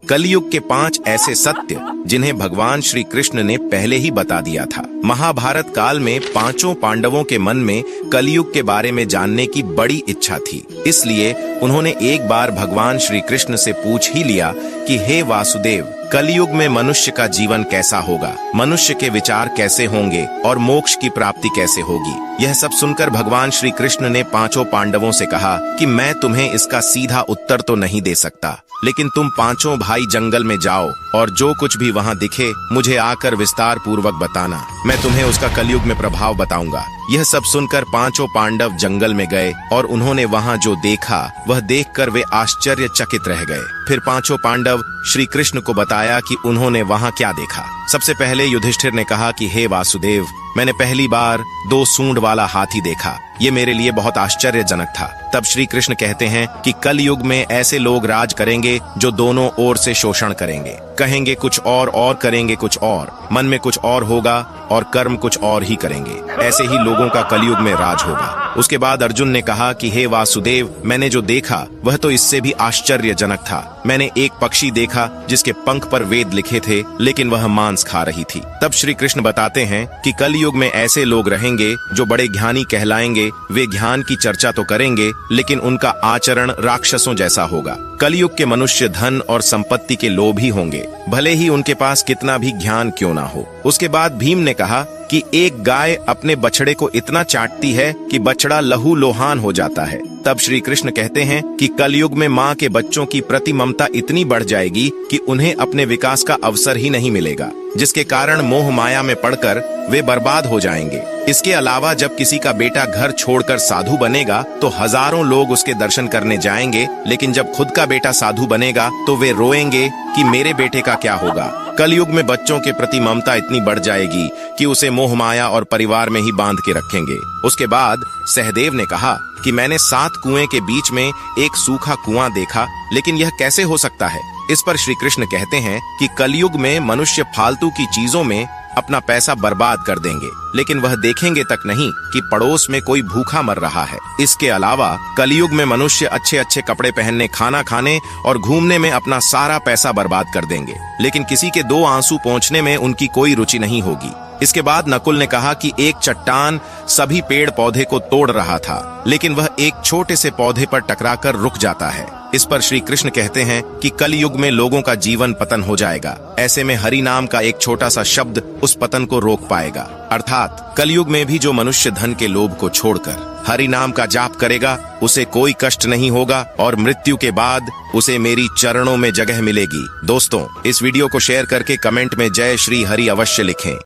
कलयुग के 5 ऐसे सत्य जिन्हें भगवान श्री कृष्ण ने पहले ही बता दिया था। महाभारत काल में 5 पांडवों के मन में कलयुग के बारे में जानने की बड़ी इच्छा थी, इसलिए उन्होंने एक बार भगवान श्री कृष्ण से पूछ ही लिया कि हे वासुदेव, कलयुग में मनुष्य का जीवन कैसा होगा, मनुष्य के विचार कैसे होंगे और मोक्ष की प्राप्ति कैसे होगी। यह सब सुनकर भगवान श्री कृष्ण ने 5 पांडवों से कहा कि मैं तुम्हें इसका सीधा उत्तर तो नहीं दे सकता, लेकिन तुम 5 भाई जंगल में जाओ और जो कुछ भी वहां दिखे मुझे आकर विस्तार पूर्वक बताना, मैं तुम्हें उसका कलयुग में प्रभाव बताऊंगा। यह सब सुनकर 5 पांडव जंगल में गए और उन्होंने वहां जो देखा वह देखकर वे आश्चर्यचकित रह गए। फिर 5 पांडव श्री कृष्ण को बताया कि उन्होंने वहां क्या देखा। सबसे पहले युधिष्ठिर ने कहा कि हे वासुदेव, मैंने पहली बार 2 सूंड वाला हाथी देखा, ये मेरे लिए बहुत आश्चर्यजनक था। तब श्री कृष्ण कहते हैं कि कल युग में ऐसे लोग राज करेंगे जो दोनों ओर से शोषण करेंगे, कहेंगे कुछ और करेंगे कुछ और, मन में कुछ और होगा और कर्म कुछ और ही करेंगे। ऐसे ही लोगों का कलयुग में राज होगा। उसके बाद अर्जुन ने कहा कि हे वासुदेव, मैंने जो देखा वह तो इससे भी आश्चर्यजनक था। मैंने एक पक्षी देखा जिसके पंख पर वेद लिखे थे, लेकिन वह मांस खा रही थी। तब श्री कृष्ण बताते हैं कि कलयुग में ऐसे लोग रहेंगे जो बड़े ज्ञानी कहलाएंगे, वे ज्ञान की चर्चा तो करेंगे लेकिन उनका आचरण राक्षसों जैसा होगा। कलयुग के मनुष्य धन और संपत्ति के लोभी होंगे, भले ही उनके पास कितना भी ज्ञान क्यों ना हो। उसके बाद भीम ने कहा कि एक गाय अपने बछड़े को इतना चाटती है कि बछड़ा लहू लोहान हो जाता है। तब श्री कृष्ण कहते हैं कि कलयुग में माँ के बच्चों की प्रति ममता इतनी बढ़ जाएगी कि उन्हें अपने विकास का अवसर ही नहीं मिलेगा, जिसके कारण मोह माया में पड़कर वे बर्बाद हो जाएंगे। इसके अलावा जब किसी का बेटा घर छोड़कर साधु बनेगा तो हजारों लोग उसके दर्शन करने जाएंगे, लेकिन जब खुद का बेटा साधु बनेगा तो वे रोएंगे कि मेरे बेटे का क्या होगा। कलयुग में बच्चों के प्रति ममता इतनी बढ़ जाएगी कि उसे मोह माया और परिवार में ही बांध के रखेंगे। उसके बाद सहदेव ने कहा कि मैंने 7 कुएं के बीच में एक सूखा कुआं देखा, लेकिन यह कैसे हो सकता है। इस पर श्री कृष्ण कहते हैं कि कलयुग में मनुष्य फालतू की चीजों में अपना पैसा बर्बाद कर देंगे, लेकिन वह देखेंगे तक नहीं कि पड़ोस में कोई भूखा मर रहा है। इसके अलावा कलयुग में मनुष्य अच्छे अच्छे कपड़े पहनने, खाना खाने और घूमने में अपना सारा पैसा बर्बाद कर देंगे, लेकिन किसी के 2 आंसू पोंछने में उनकी कोई रुचि नहीं होगी। इसके बाद नकुल ने कहा कि एक चट्टान सभी पेड़ पौधे को तोड़ रहा था, लेकिन वह एक छोटे से पौधे पर टकराकर रुक जाता है। इस पर श्री कृष्ण कहते हैं कि कल युग में लोगों का जीवन पतन हो जाएगा। ऐसे में हरि नाम का एक छोटा सा शब्द उस पतन को रोक पाएगा। अर्थात कलयुग में भी जो मनुष्य धन के लोभ को छोड़कर हरि नाम का जाप करेगा उसे कोई कष्ट नहीं होगा और मृत्यु के बाद उसे मेरी चरणों में जगह मिलेगी। दोस्तों, इस वीडियो को शेयर करके कमेंट में जय श्री हरि अवश्य लिखें।